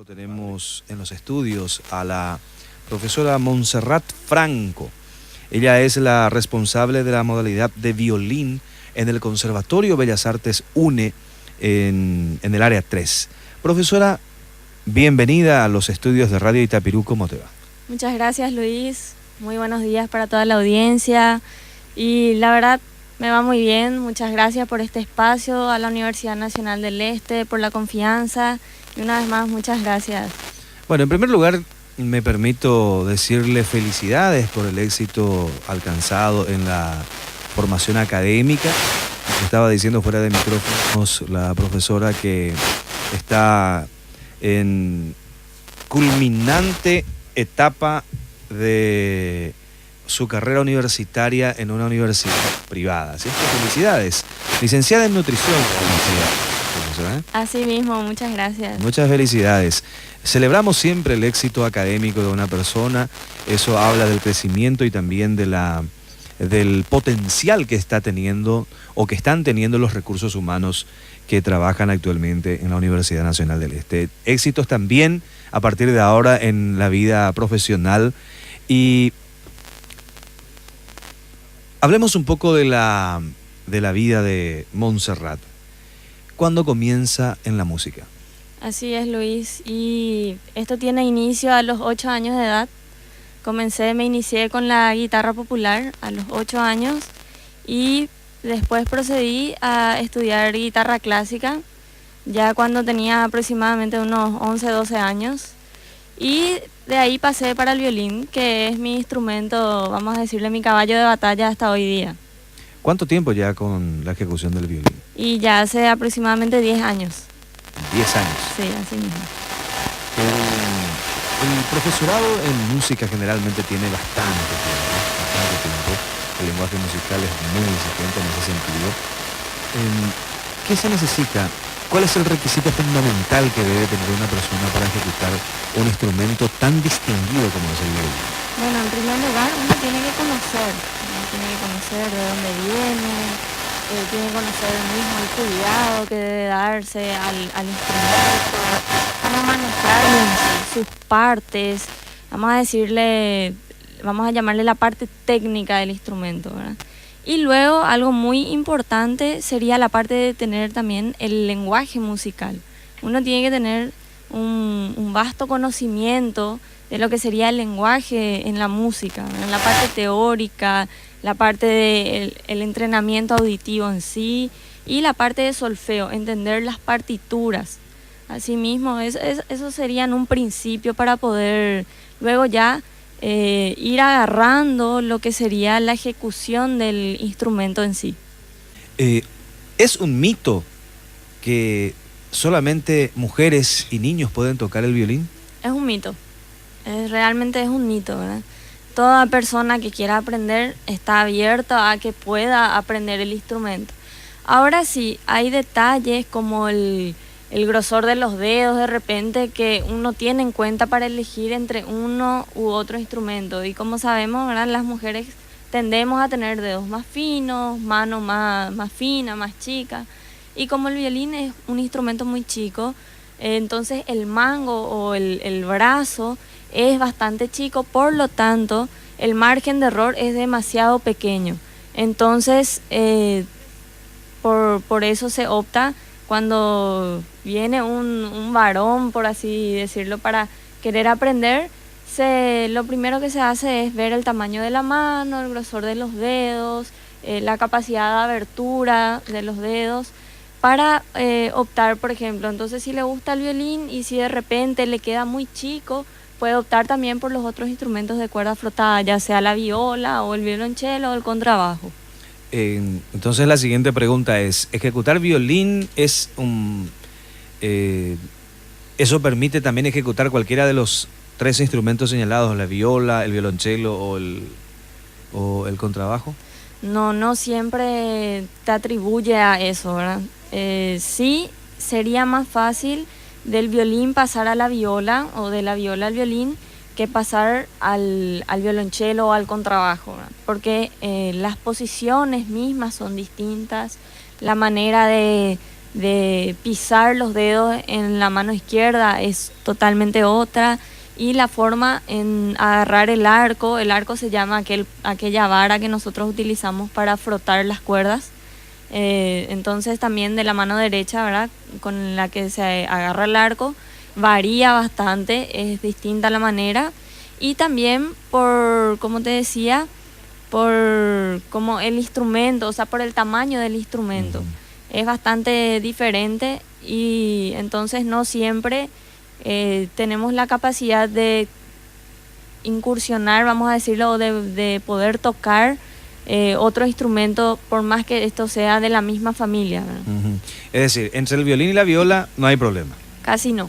Lo tenemos en los estudios a la profesora Montserrat Franco. Ella es la responsable de la modalidad de violín en el Conservatorio Bellas Artes UNE en el área 3. Profesora, bienvenida a los estudios de Radio Itapirú. ¿Cómo te va? Muchas gracias, Luis. Muy buenos días para toda la audiencia. Y la verdad, me va muy bien. Muchas gracias por este espacio, a la Universidad Nacional del Este, por la confianza. Y una vez más, muchas gracias. Bueno, en primer lugar, me permito decirle felicidades por el éxito alcanzado en la formación académica. Estaba diciendo fuera de micrófonos la profesora que está en culminante etapa de su carrera universitaria en una universidad privada. Así que felicidades. Licenciada en nutrición, profesora, ¿eh? Así mismo, muchas gracias. Muchas felicidades. Celebramos siempre el éxito académico de una persona. Eso habla del crecimiento y también del potencial que está teniendo o que están teniendo los recursos humanos que trabajan actualmente en la Universidad Nacional del Este. Éxitos también a partir de ahora en la vida profesional. Y hablemos un poco de la vida de Montserrat. ¿Cuándo comienza en la música? Así es, Luis. Y esto tiene inicio a los 8 años de edad. Me inicié con la guitarra popular a los 8 años y después procedí a estudiar guitarra clásica ya cuando tenía aproximadamente unos 11, 12 años. Y de ahí pasé para el violín, que es mi instrumento, vamos a decirle, mi caballo de batalla hasta hoy día. ¿Cuánto tiempo ya con la ejecución del violín? Y ya hace aproximadamente 10 años. 10 años. Sí, así mismo. El profesorado en música generalmente tiene bastante tiempo. El lenguaje musical es muy exigente en ese sentido. ¿Qué se necesita? ¿Cuál es el requisito fundamental que debe tener una persona para ejecutar un instrumento tan distinguido como es el violín? Bueno, en primer lugar, uno tiene que conocer de dónde viene, tiene que conocer mismo el cuidado que debe darse al instrumento, cómo manejar sus partes, vamos a llamarle la parte técnica del instrumento, ¿verdad? Y luego algo muy importante sería la parte de tener también el lenguaje musical. Uno tiene que tener un vasto conocimiento de lo que sería el lenguaje en la música, en la parte teórica, la parte del entrenamiento auditivo en sí y la parte de solfeo, entender las partituras. Asimismo, eso sería en un principio para poder luego ya ir agarrando lo que sería la ejecución del instrumento en sí. ¿Es un mito que solamente mujeres y niños pueden tocar el violín? Es un mito, realmente es un mito, ¿verdad? Toda persona que quiera aprender está abierta a que pueda aprender el instrumento. Ahora sí, hay detalles como el grosor de los dedos de repente que uno tiene en cuenta para elegir entre uno u otro instrumento. Y como sabemos, ¿verdad? Las mujeres tendemos a tener dedos más finos, manos más finas, más chicas. Y como el violín es un instrumento muy chico, entonces el mango o el brazo es bastante chico, por lo tanto el margen de error es demasiado pequeño. Entonces por eso se opta cuando viene un varón, por así decirlo, para querer aprender, lo primero que se hace es ver el tamaño de la mano, el grosor de los dedos, la capacidad de abertura de los dedos, para optar, por ejemplo. Entonces, si le gusta el violín y si de repente le queda muy chico, puede optar también por los otros instrumentos de cuerda frotada, ya sea la viola o el violonchelo o el contrabajo. Entonces la siguiente pregunta es, ¿ejecutar violín eso permite también ejecutar cualquiera de los 3 instrumentos señalados, la viola, el violonchelo o el contrabajo? No siempre te atribuye a eso, ¿verdad? Sí, sería más fácil del violín pasar a la viola o de la viola al violín que pasar al violonchelo o al contrabajo, ¿verdad? Porque las posiciones mismas son distintas, la manera de de pisar los dedos en la mano izquierda es totalmente otra, y la forma en agarrar el arco se llama aquella vara que nosotros utilizamos para frotar las cuerdas. Entonces también de la mano derecha, ¿verdad?, con la que se agarra el arco, varía bastante, es distinta la manera. Y también por, como te decía, por como el instrumento, o sea, por el tamaño del instrumento. Es bastante diferente, y entonces no siempre tenemos la capacidad de incursionar, vamos a decirlo, o de poder tocar otro instrumento, por más que esto sea de la misma familia, ¿verdad? Es decir, entre el violín y la viola no hay problema. Casi no.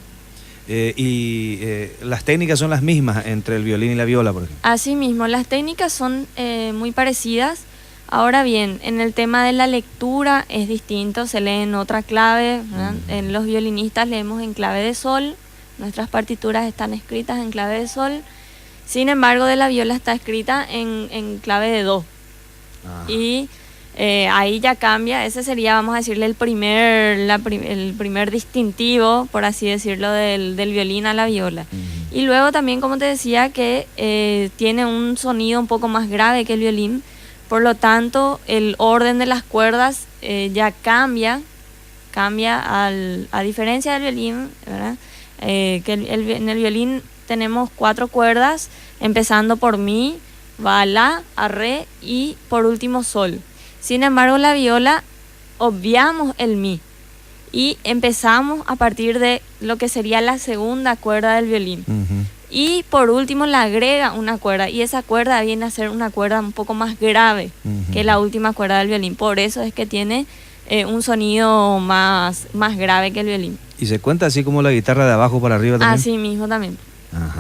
Las técnicas son las mismas entre el violín y la viola, por ejemplo. Así mismo, las técnicas son muy parecidas. Ahora bien, en el tema de la lectura es distinto, se lee en otra clave, ¿verdad? En los violinistas leemos en clave de sol, nuestras partituras están escritas en clave de sol. Sin embargo, de la viola está escrita en clave de do. Y ahí ya cambia. Ese sería, vamos a decirle, el primer distintivo, por así decirlo, del violín a la viola. Y luego también, como te decía, que tiene un sonido un poco más grave que el violín. Por lo tanto, el orden de las cuerdas ya cambia a diferencia del violín, ¿verdad? Que en el violín tenemos 4 cuerdas, empezando por mi, va la, a, re y por último sol. Sin embargo, la viola obviamos el mi y empezamos a partir de lo que sería la segunda cuerda del violín. Y por último le agrega una cuerda, y esa cuerda viene a ser una cuerda un poco más grave que la última cuerda del violín. Por eso es que tiene un sonido más grave que el violín. ¿Y se cuenta así como la guitarra de abajo para arriba también? Así mismo también.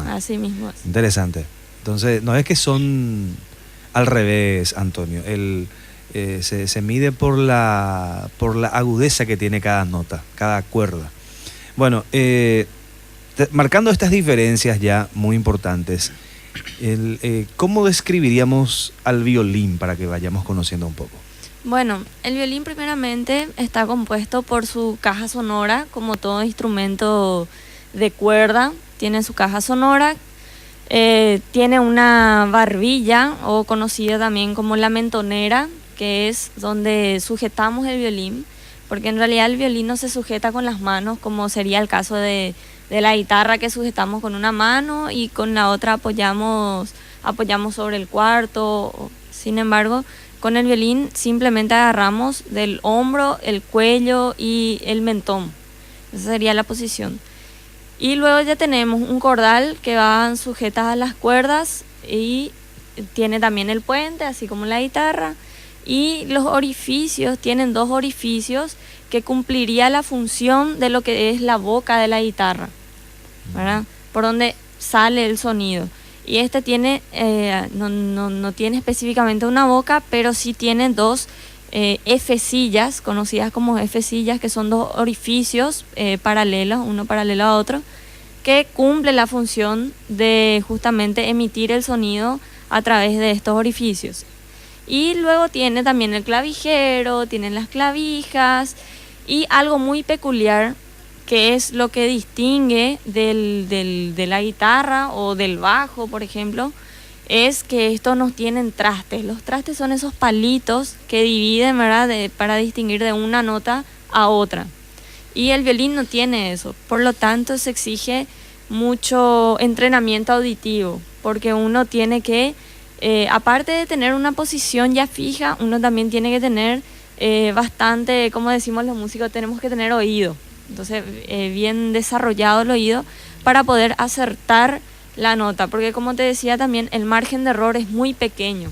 Así mismo es. Interesante. Entonces, no es que son al revés, Antonio. Se mide por la agudeza que tiene cada nota, cada cuerda. Bueno, marcando estas diferencias ya muy importantes, ¿cómo describiríamos al violín para que vayamos conociendo un poco? Bueno, el violín primeramente está compuesto por su caja sonora, como todo instrumento de cuerda, tiene su caja sonora, tiene una barbilla, o conocida también como la mentonera, que es donde sujetamos el violín, porque en realidad el violín no se sujeta con las manos, como sería el caso de la guitarra, que sujetamos con una mano y con la otra apoyamos sobre el cuarto. Sin embargo, con el violín simplemente agarramos del hombro, el cuello y el mentón. Esa sería la posición. Y luego ya tenemos un cordal que van sujetas a las cuerdas, y tiene también el puente, así como la guitarra. Y los orificios, tienen 2 orificios que cumpliría la función de lo que es la boca de la guitarra, ¿verdad? Por donde sale el sonido. Y este tiene, no tiene específicamente una boca, pero sí tiene 2 F-sillas, conocidas como F-sillas, que son 2 orificios paralelos, uno paralelo a otro, que cumple la función de justamente emitir el sonido a través de estos orificios. Y luego tiene también el clavijero, tienen las clavijas, y algo muy peculiar, que es lo que distingue de la guitarra o del bajo, por ejemplo, es que estos no tienen trastes. Los trastes son esos palitos que dividen, ¿verdad?, para distinguir de una nota a otra. Y el violín no tiene eso. Por lo tanto, se exige mucho entrenamiento auditivo, porque uno tiene que, aparte de tener una posición ya fija, uno también tiene que tener bastante, como decimos los músicos, tenemos que tener oído. Entonces, bien desarrollado el oído para poder acertar la nota, porque como te decía también, el margen de error es muy pequeño.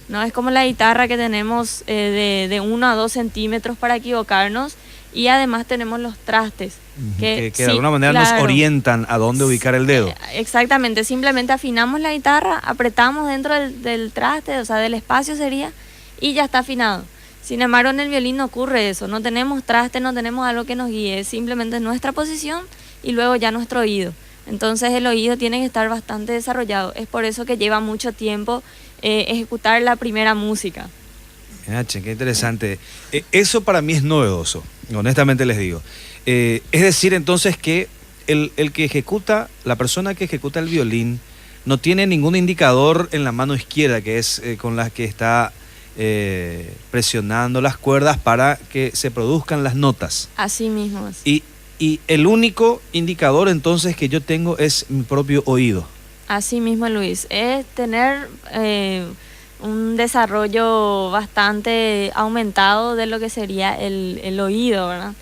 No es como la guitarra, que tenemos de 1 a 2 centímetros para equivocarnos, y además tenemos los trastes que de alguna manera nos orientan a dónde ubicar el dedo. Exactamente, simplemente afinamos la guitarra, apretamos dentro del traste, o sea, del espacio sería, y ya está afinado. Sin embargo, en el violín no ocurre eso, no tenemos traste, no tenemos algo que nos guíe, es simplemente nuestra posición y luego ya nuestro oído. Entonces el oído tiene que estar bastante desarrollado, es por eso que lleva mucho tiempo ejecutar la primera música. Qué interesante. Eso para mí es novedoso. honestamente les digo. Es decir, entonces que el que ejecuta, la persona que ejecuta el violín, no tiene ningún indicador en la mano izquierda, que es con la que está presionando las cuerdas para que se produzcan las notas. Así mismo es. Y el único indicador entonces que yo tengo es mi propio oído. Así mismo, Luis. Es tener un desarrollo bastante aumentado de lo que sería el oído, ¿verdad?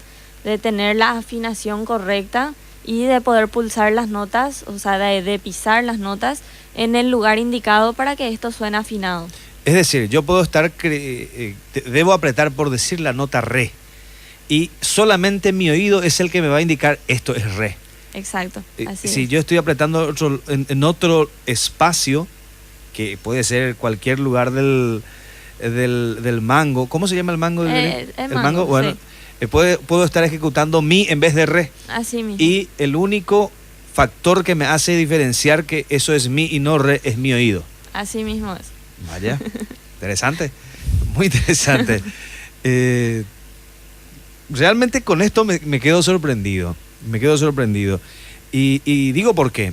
De tener la afinación correcta y de poder pulsar las notas, o sea, de pisar las notas en el lugar indicado para que esto suene afinado. Es decir, yo puedo estar, debo apretar por decir la nota re, y solamente mi oído es el que me va a indicar esto es re. Exacto, así Si es. yo estoy apretando en otro espacio, que puede ser cualquier lugar del mango, ¿cómo se llama el mango del violín? El mango, bueno, sí. Puedo estar ejecutando mi en vez de re. Así mismo. Y el único factor que me hace diferenciar que eso es mi y no re es mi oído. Así mismo es. Vaya, interesante, muy interesante. Realmente con esto me quedo sorprendido, Y digo por qué.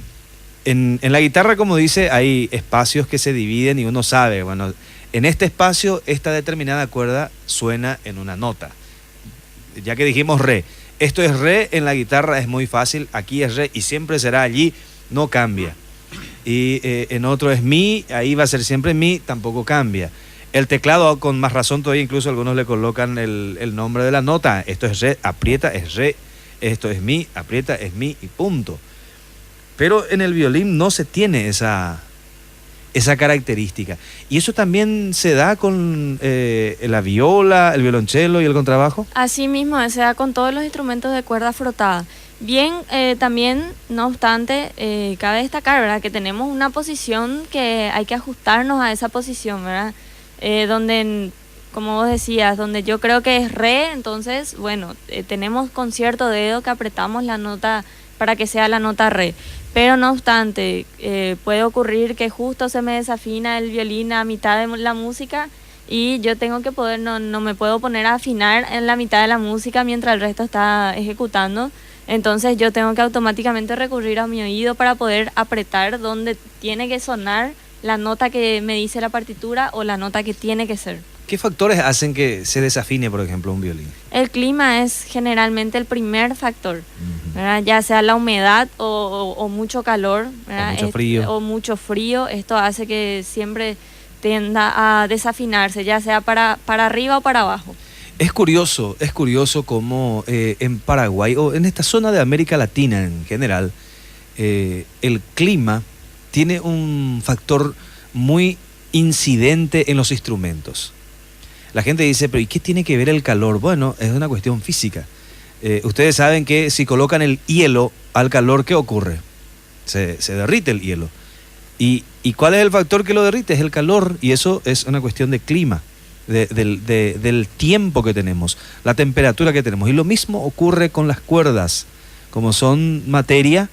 En la guitarra, como dice, hay espacios que se dividen y uno sabe, bueno, en este espacio esta determinada cuerda suena en una nota. Ya que dijimos re, esto es re en la guitarra, es muy fácil, aquí es re y siempre será allí, no cambia. Y en otro es mi, ahí va a ser siempre mi, tampoco cambia. El teclado, con más razón todavía, incluso algunos le colocan el nombre de la nota. Esto es re, aprieta, es re. Esto es mi, aprieta, es mi y punto. Pero en el violín no se tiene esa característica. Y eso también se da con la viola, el violonchelo y el contrabajo. Así mismo se da con todos los instrumentos de cuerda frotada. Bien, también, no obstante, cabe destacar, ¿verdad?, que tenemos una posición que hay que ajustarnos a esa posición, ¿verdad? Donde, como vos decías, donde yo creo que es re, entonces, bueno, tenemos con cierto dedo que apretamos la nota para que sea la nota re. Pero no obstante, puede ocurrir que justo se me desafina el violín a mitad de la música y yo tengo que poder, no me puedo poner a afinar en la mitad de la música mientras el resto está ejecutando. Entonces yo tengo que automáticamente recurrir a mi oído para poder apretar donde tiene que sonar la nota que me dice la partitura o la nota que tiene que ser. ¿Qué factores hacen que se desafine, por ejemplo, un violín? El clima es generalmente el primer factor, ¿verdad? Ya sea la humedad o mucho calor, ¿verdad? O mucho frío. O mucho frío. Esto hace que siempre tienda a desafinarse, ya sea para arriba o para abajo. Es curioso cómo en Paraguay o en esta zona de América Latina en general, el clima tiene un factor muy incidente en los instrumentos. La gente dice, pero ¿y qué tiene que ver el calor? Bueno, es una cuestión física. Ustedes saben que si colocan el hielo al calor, ¿qué ocurre? Se derrite el hielo. ¿Y cuál es el factor que lo derrite? Es el calor, y eso es una cuestión de clima. Del tiempo que tenemos, la temperatura que tenemos. Y lo mismo ocurre con las cuerdas. Como son materia,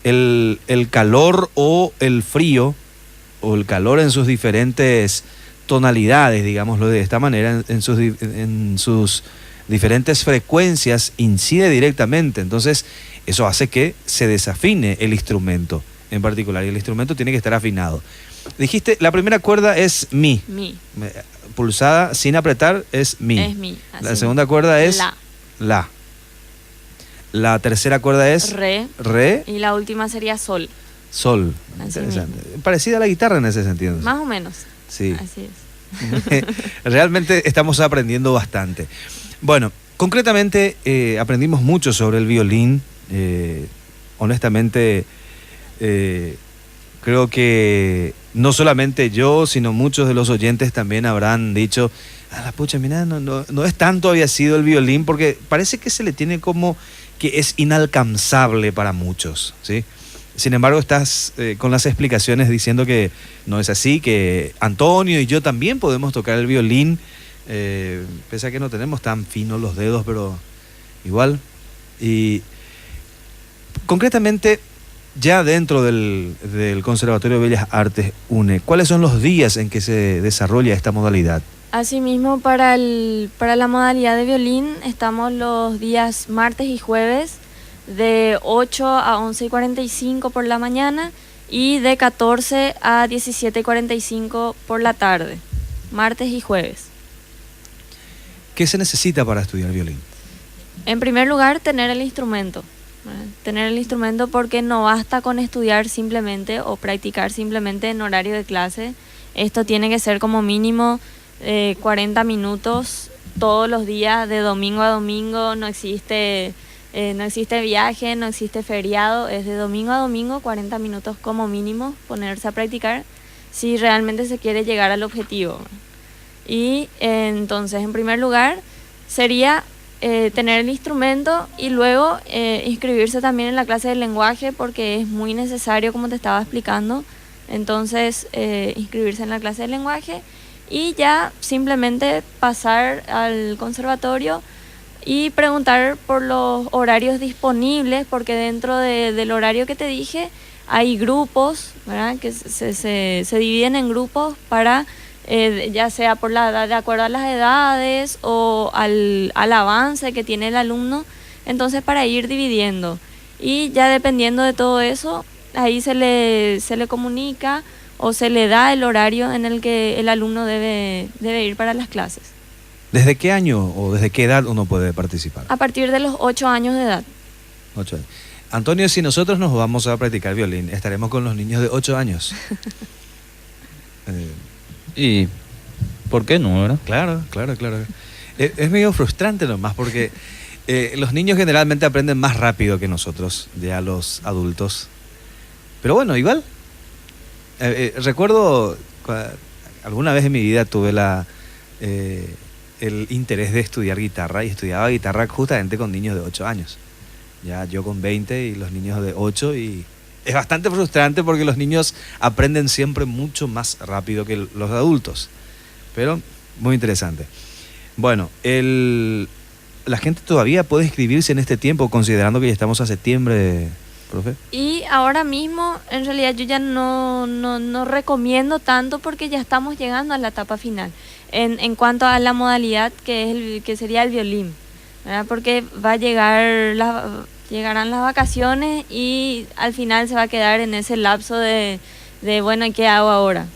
el calor o el frío, o el calor en sus diferentes tonalidades, digámoslo de esta manera, en sus diferentes frecuencias, incide directamente. Entonces, eso hace que se desafine el instrumento en particular, y el instrumento tiene que estar afinado. Dijiste, la primera cuerda es mi. Mi. Pulsada sin apretar es mi. Es mi. La segunda cuerda es la. La. La tercera cuerda es Re. Re. Y la última sería sol. Sol. Así Interesante. Parecida a la guitarra en ese sentido. Más o menos. Sí. Así es. Realmente estamos aprendiendo bastante. Bueno, concretamente aprendimos mucho sobre el violín. Honestamente, creo que no solamente yo, sino muchos de los oyentes también habrán dicho, la pucha, mira, no es tanto había sido el violín, porque parece que se le tiene como que es inalcanzable para muchos, ¿sí? Sin embargo, estás con las explicaciones diciendo que no es así, que Antonio y yo también podemos tocar el violín, pese a que no tenemos tan finos los dedos, pero igual. Y concretamente, ya dentro del Conservatorio de Bellas Artes UNE, ¿cuáles son los días en que se desarrolla esta modalidad? Asimismo, para la modalidad de violín estamos los días martes y jueves de 8 a 11:45 por la mañana y de 14 a 17:45 por la tarde, martes y jueves. ¿Qué se necesita para estudiar violín? En primer lugar, tener el instrumento. Tener el instrumento porque no basta con estudiar simplemente o practicar simplemente en horario de clase. Esto tiene que ser como mínimo 40 minutos todos los días, de domingo a domingo. No existe viaje, no existe feriado, es de domingo a domingo, 40 minutos como mínimo, ponerse a practicar si realmente se quiere llegar al objetivo. Y entonces, en primer lugar, sería tener el instrumento y luego inscribirse también en la clase de lenguaje porque es muy necesario, como te estaba explicando. Entonces, inscribirse en la clase de lenguaje y ya simplemente pasar al conservatorio y preguntar por los horarios disponibles, porque dentro del horario que te dije hay grupos, ¿verdad? Que se dividen en grupos para, ya sea por la edad, de acuerdo a las edades o al avance que tiene el alumno, entonces para ir dividiendo. Y ya dependiendo de todo eso, ahí se le comunica o se le da el horario en el que el alumno debe ir para las clases. ¿Desde qué año o desde qué edad uno puede participar? A partir de los 8 años de edad. 8 años. Antonio, si nosotros nos vamos a practicar violín, estaremos con los niños de 8 años. ¿Y por qué no, verdad? Claro. Es medio frustrante nomás porque los niños generalmente aprenden más rápido que nosotros, ya los adultos. Pero bueno, igual. Recuerdo, alguna vez en mi vida tuve el interés de estudiar guitarra y estudiaba guitarra justamente con niños de 8 años. Ya yo con 20 y los niños de 8 y es bastante frustrante porque los niños aprenden siempre mucho más rápido que los adultos. Pero muy interesante. Bueno, la gente todavía puede inscribirse en este tiempo considerando que ya estamos a septiembre, profe. Y ahora mismo, en realidad, yo ya no recomiendo tanto porque ya estamos llegando a la etapa final. En cuanto a la modalidad que sería el violín, ¿verdad? Porque llegarán las vacaciones y al final se va a quedar en ese lapso de bueno, ¿y qué hago ahora?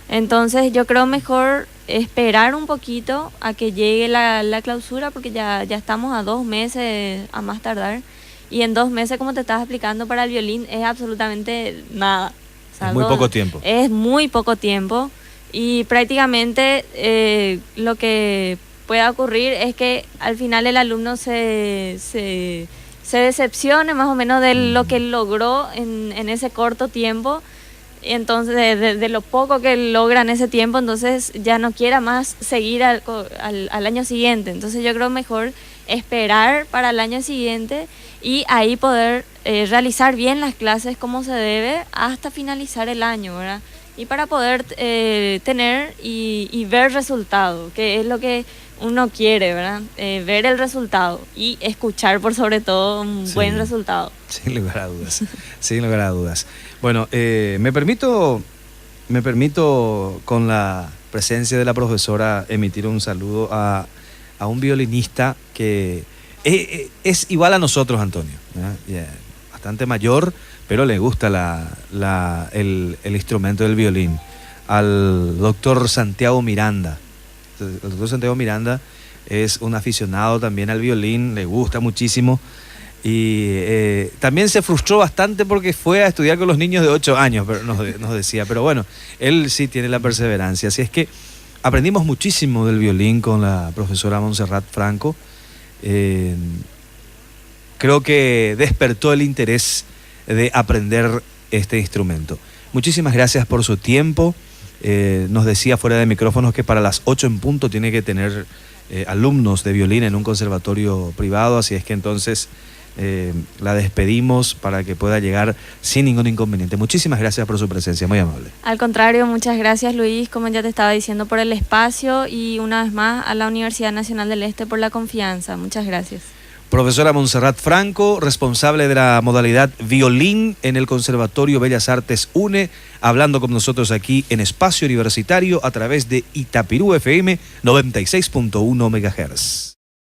Entonces yo creo mejor esperar un poquito a que llegue la clausura porque ya estamos a 2 meses a más tardar. Y en 2 meses, como te estaba explicando, para el violín es absolutamente nada. O sea, es muy poco tiempo. Es muy poco tiempo y prácticamente lo que pueda ocurrir es que al final el alumno se decepcione más o menos de lo que logró en ese corto tiempo. Y entonces de lo poco que logra en ese tiempo, entonces ya no quiera más seguir al año siguiente. Entonces yo creo mejor esperar para el año siguiente y ahí poder realizar bien las clases como se debe hasta finalizar el año, ¿verdad? Y para poder tener y ver resultado, que es lo que uno quiere, ¿verdad? Ver el resultado y escuchar por sobre todo un buen resultado. Sin lugar a dudas, sin lugar a dudas. Bueno, me permito con la presencia de la profesora emitir un saludo a un violinista que es igual a nosotros, Antonio, bastante mayor, pero le gusta el instrumento del violín, al doctor Santiago Miranda. El doctor Santiago Miranda es un aficionado también al violín, le gusta muchísimo y también se frustró bastante porque fue a estudiar con los niños de 8 años, pero nos decía, pero bueno, él sí tiene la perseverancia, así es que aprendimos muchísimo del violín con la profesora Montserrat Franco. Creo que despertó el interés de aprender este instrumento. Muchísimas gracias por su tiempo. Nos decía fuera de micrófonos que para las 8 en punto tiene que tener alumnos de violín en un conservatorio privado, así es que entonces la despedimos para que pueda llegar sin ningún inconveniente. Muchísimas gracias por su presencia, muy amable. Al contrario, muchas gracias, Luis, como ya te estaba diciendo, por el espacio y una vez más a la Universidad Nacional del Este por la confianza. Muchas gracias. Profesora Montserrat Franco, responsable de la modalidad violín en el Conservatorio Bellas Artes UNE, hablando con nosotros aquí en Espacio Universitario a través de Itapirú FM 96.1 MHz.